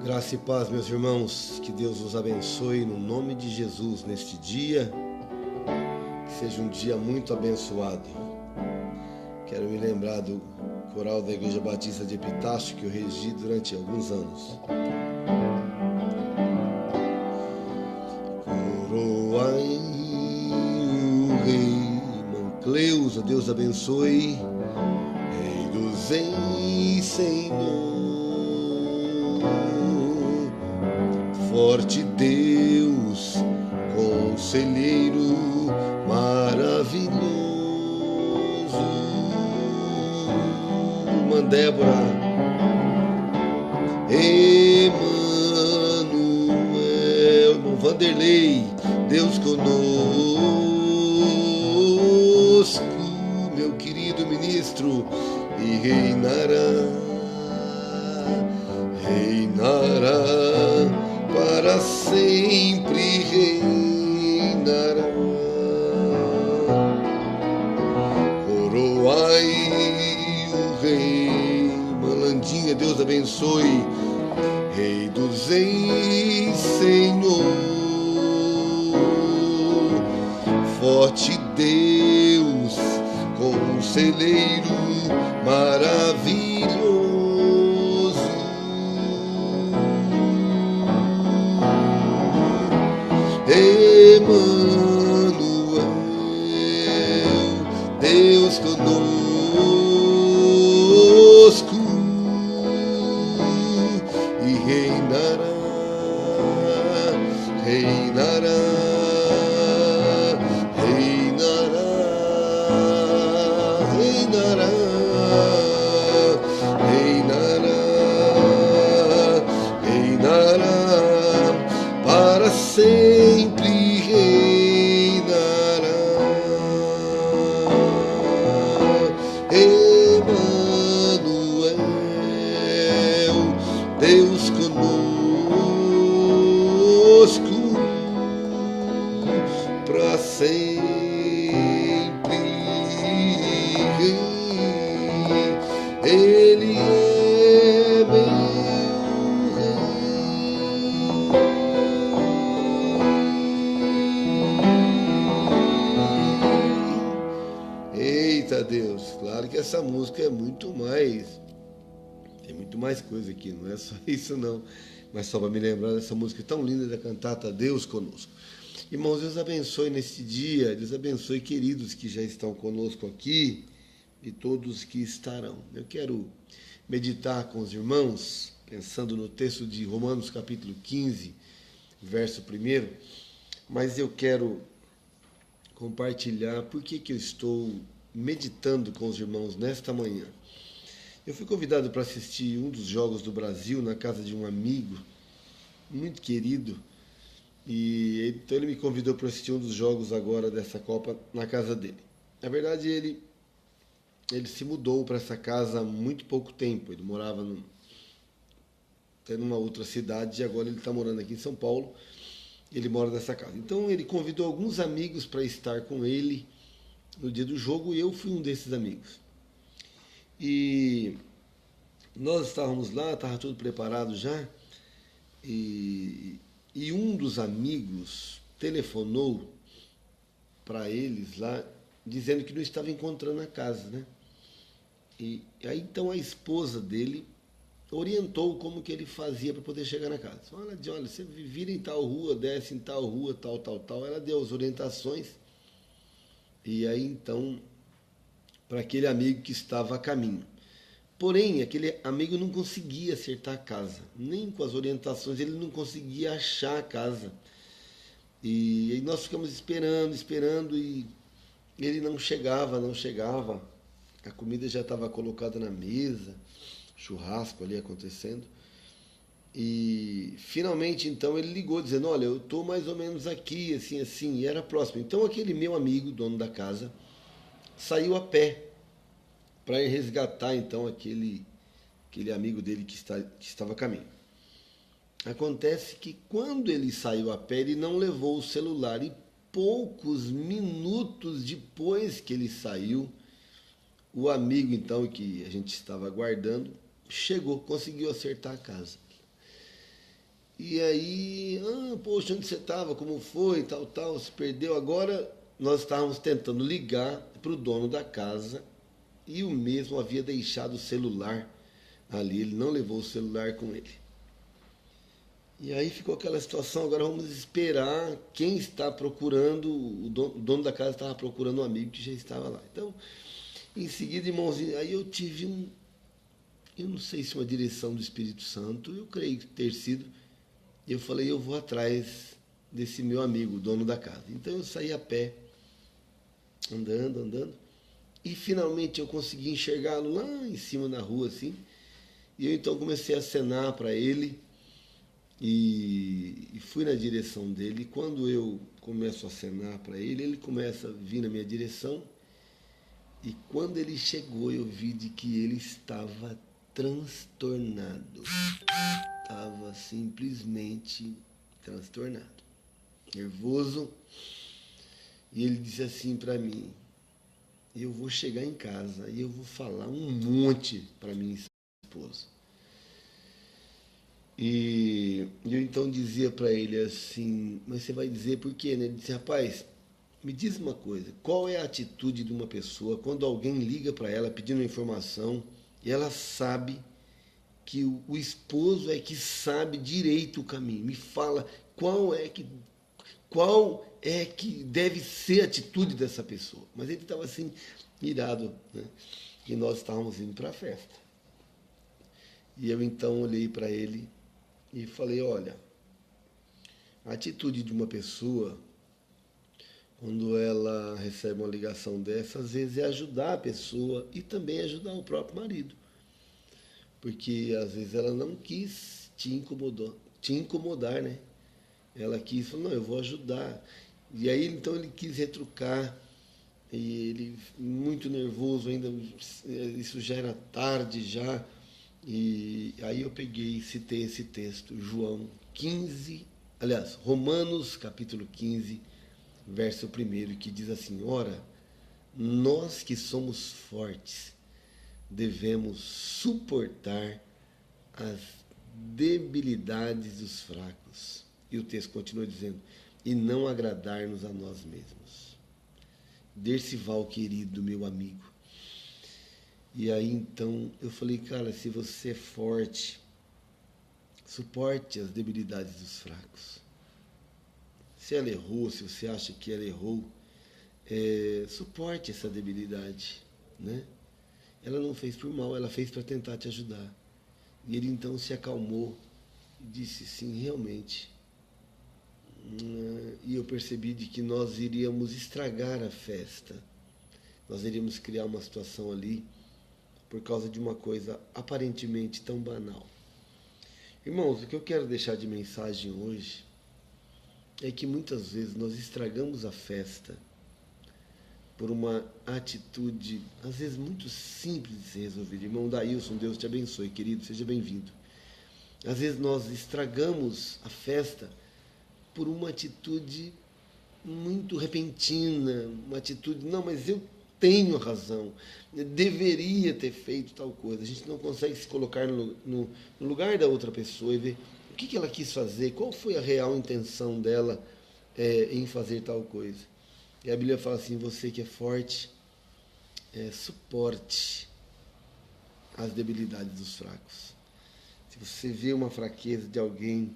Graça e paz, meus irmãos, que Deus os abençoe no nome de Jesus neste dia, que seja um dia muito abençoado. Quero me lembrar do coral da Igreja Batista de Epitácio que eu regi durante alguns anos. Coroai o Rei Mancleusa, Deus abençoe, Rei dos Reis, Senhor. Forte Deus, conselheiro maravilhoso. Irmã Débora, Emanuel, irmão Vanderlei, Deus conosco, meu querido ministro, e reinará para sempre, reinará. Coroai o Rei, Malandinha, Deus abençoe, Rei dos Reis, Senhor, forte Deus, conselheiro maravilhoso. Emanuel, Deus conosco, e reinará, reinará, reinará, reinará, reinará, reinará para sempre, reinará. Emanuel, Deus conosco, para sempre, Ele é meu Deus, claro que essa música é muito mais, tem muito mais coisa aqui, não é só isso não, mas só para me lembrar dessa música tão linda da cantata Deus Conosco. Irmãos, Deus abençoe neste dia, Deus abençoe queridos que já estão conosco aqui e todos que estarão. Eu quero meditar com os irmãos, pensando no texto de Romanos capítulo 15, verso 1, mas eu quero compartilhar por que eu estou meditando com os irmãos nesta manhã. Eu fui convidado para assistir um dos jogos do Brasil na casa de um amigo muito querido, e então ele me convidou para assistir um dos jogos agora dessa Copa na casa dele. Na verdade, ele se mudou para essa casa há muito pouco tempo. Ele morava até numa outra cidade e agora ele está morando aqui em São Paulo. Ele mora nessa casa. Então ele convidou alguns amigos para estar com ele no dia do jogo, e eu fui um desses amigos. E nós estávamos lá, estava tudo preparado já, e um dos amigos telefonou para eles lá, dizendo que não estava encontrando a casa, né? E aí então a esposa dele orientou como que ele fazia para poder chegar na casa. Olha, você vira em tal rua, desce em tal rua, tal. Ela deu as orientações. E aí, então, para aquele amigo que estava a caminho. Porém, aquele amigo não conseguia acertar a casa. Nem com as orientações ele não conseguia achar a casa. E aí nós ficamos esperando, e ele não chegava. A comida já estava colocada na mesa, churrasco ali acontecendo. E finalmente, então, ele ligou dizendo, olha, eu estou mais ou menos aqui, assim, e era próximo. Então aquele meu amigo, dono da casa, saiu a pé para ir resgatar, então, aquele amigo dele que estava a caminho. Acontece que quando ele saiu a pé, ele não levou o celular, e poucos minutos depois que ele saiu, o amigo, então, que a gente estava aguardando, chegou, conseguiu acertar a casa. E aí, poxa, onde você estava? Como foi? Tal, se perdeu. Agora nós estávamos tentando ligar para o dono da casa e o mesmo havia deixado o celular ali. Ele não levou o celular com ele. E aí ficou aquela situação, agora vamos esperar quem está procurando, o dono da casa estava procurando um amigo que já estava lá. Então, em seguida, irmãozinho, aí eu tive eu não sei se uma direção do Espírito Santo, eu creio ter sido, eu falei, eu vou atrás desse meu amigo, dono da casa. Então eu saí a pé, andando, e finalmente eu consegui enxergá-lo lá em cima na rua, assim, e eu então comecei a acenar para ele, e fui na direção dele. E quando eu começo a acenar para ele, ele começa a vir na minha direção. E quando ele chegou, eu vi de que ele estava transtornado. Estava simplesmente transtornado, nervoso. E ele disse assim para mim: eu vou chegar em casa e eu vou falar um monte para minha esposa. E eu então dizia para ele assim, mas você vai dizer por quê, né? Ele disse, rapaz, me diz uma coisa, qual é a atitude de uma pessoa quando alguém liga para ela pedindo informação e ela sabe que o esposo é que sabe direito o caminho? Me fala qual é que deve ser a atitude dessa pessoa. Mas ele estava assim, irado, né? E nós estávamos indo para a festa. E eu então olhei para ele e falei, olha, a atitude de uma pessoa, quando ela recebe uma ligação dessa, às vezes é ajudar a pessoa e também ajudar o próprio marido. Porque às vezes ela não quis te incomodar, né? Ela quis, falou, não, eu vou ajudar. E aí então ele quis retrucar, e ele muito nervoso ainda, isso já era tarde já. E aí eu peguei e citei esse texto, João 15, aliás, Romanos capítulo 15, verso 1, que diz assim, ora, nós que somos fortes, devemos suportar as debilidades dos fracos. E o texto continua dizendo, e não agradar-nos a nós mesmos. Dercival, querido, meu amigo. E aí então eu falei, cara, se você é forte, suporte as debilidades dos fracos. Se ela errou, se você acha que ela errou, suporte essa debilidade, né? Ela não fez por mal, ela fez para tentar te ajudar. E ele então se acalmou e disse, sim, realmente. E eu percebi de que nós iríamos estragar a festa. Nós iríamos criar uma situação ali por causa de uma coisa aparentemente tão banal. Irmãos, o que eu quero deixar de mensagem hoje é que muitas vezes nós estragamos a festa por uma atitude, às vezes muito simples de ser resolvida. Irmão Daílson, Deus te abençoe, querido, seja bem-vindo. Às vezes nós estragamos a festa por uma atitude muito repentina, uma atitude, não, mas eu tenho razão, eu deveria ter feito tal coisa. A gente não consegue se colocar no lugar da outra pessoa e ver o que ela quis fazer, qual foi a real intenção dela em fazer tal coisa. E a Bíblia fala assim, você que é forte, suporte as debilidades dos fracos. Se você vê uma fraqueza de alguém,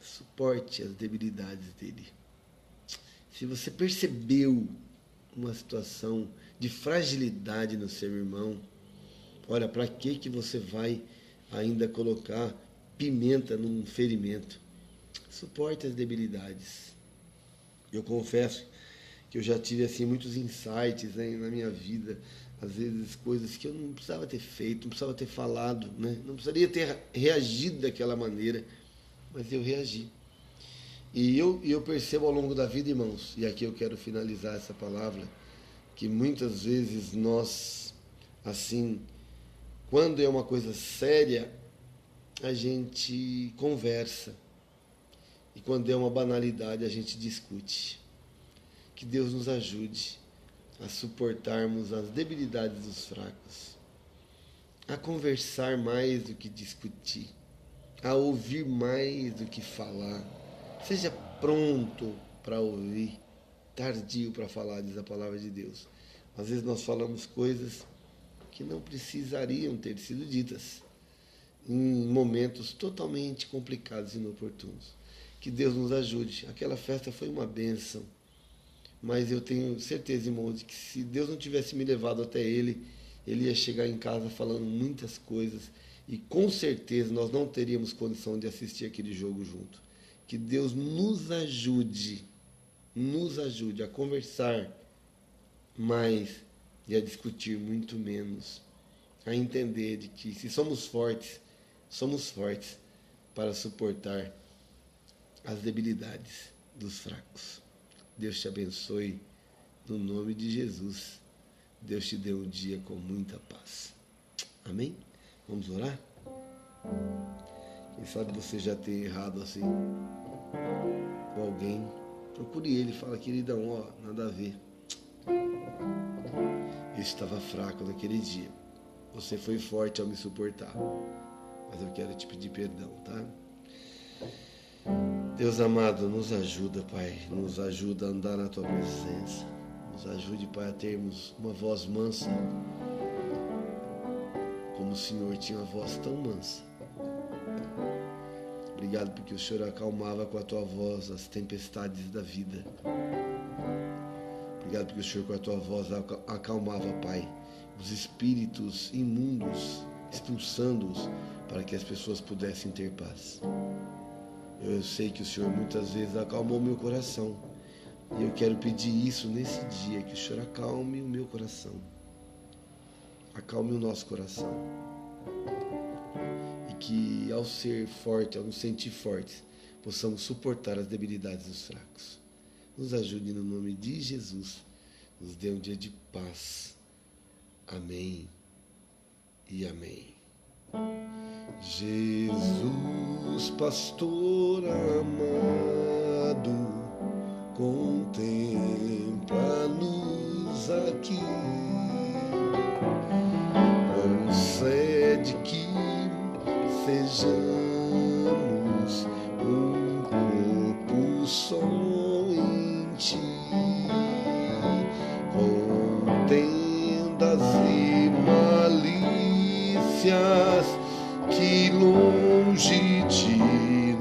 suporte as debilidades dele. Se você percebeu uma situação de fragilidade no seu irmão, olha, para que você vai ainda colocar pimenta num ferimento? Suporte as debilidades. Eu confesso que eu já tive assim muitos insights, né, na minha vida, às vezes coisas que eu não precisava ter feito, não precisava ter falado, né? Não precisaria ter reagido daquela maneira, mas eu reagi. E eu percebo ao longo da vida, irmãos, e aqui eu quero finalizar essa palavra, que muitas vezes nós, assim, quando é uma coisa séria, a gente conversa. E quando é uma banalidade, a gente discute. Que Deus nos ajude a suportarmos as debilidades dos fracos, a conversar mais do que discutir, a ouvir mais do que falar. Seja pronto para ouvir, tardio para falar, diz a palavra de Deus. Às vezes nós falamos coisas que não precisariam ter sido ditas em momentos totalmente complicados e inoportunos. Que Deus nos ajude. Aquela festa foi uma bênção, mas eu tenho certeza, irmãos, de que se Deus não tivesse me levado até Ele, Ele ia chegar em casa falando muitas coisas e com certeza nós não teríamos condição de assistir aquele jogo junto. Que Deus nos ajude a conversar mais e a discutir muito menos, a entender de que se somos fortes para suportar as debilidades dos fracos. Deus te abençoe no nome de Jesus. Deus te dê um dia com muita paz. Amém? Vamos orar? Quem sabe você já ter errado assim com alguém, procure ele e fala: queridão, ó, nada a ver. Eu estava fraco naquele dia. Você foi forte ao me suportar. Mas eu quero te pedir perdão, tá? Deus amado, nos ajuda, Pai. Nos ajuda a andar na Tua presença. Nos ajude, Pai, a termos uma voz mansa, como o Senhor tinha uma voz tão mansa. Obrigado porque o Senhor acalmava com a Tua voz as tempestades da vida. Obrigado porque o Senhor com a Tua voz acalmava, Pai, os espíritos imundos, expulsando-os para que as pessoas pudessem ter paz. Eu sei que o Senhor muitas vezes acalmou meu coração. E eu quero pedir isso nesse dia, que o Senhor acalme o meu coração. Acalme o nosso coração. E que ao ser forte, ao nos sentir fortes, possamos suportar as debilidades dos fracos. Nos ajude no nome de Jesus. Nos dê um dia de paz. Amém e amém. Jesus, pastor amado, contempla-nos aqui. Concede que sejamos um corpo só em Ti, contendas e malícias que longe de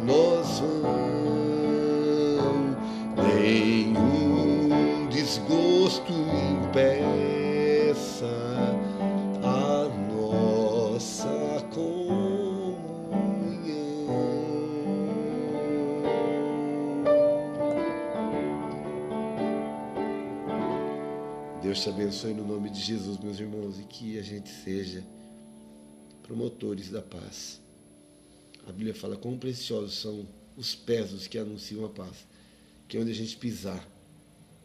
nós vão, nenhum desgosto impeça a nossa comunhão. Deus te abençoe no nome de Jesus, meus irmãos, e que a gente seja promotores da paz. A Bíblia fala quão preciosos são os pés dos que anunciam a paz, que onde a gente pisar,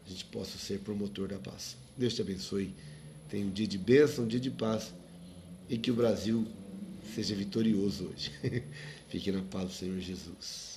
a gente possa ser promotor da paz. Deus te abençoe. Tenha um dia de bênção, um dia de paz, e que o Brasil seja vitorioso hoje. Fique na paz do Senhor Jesus.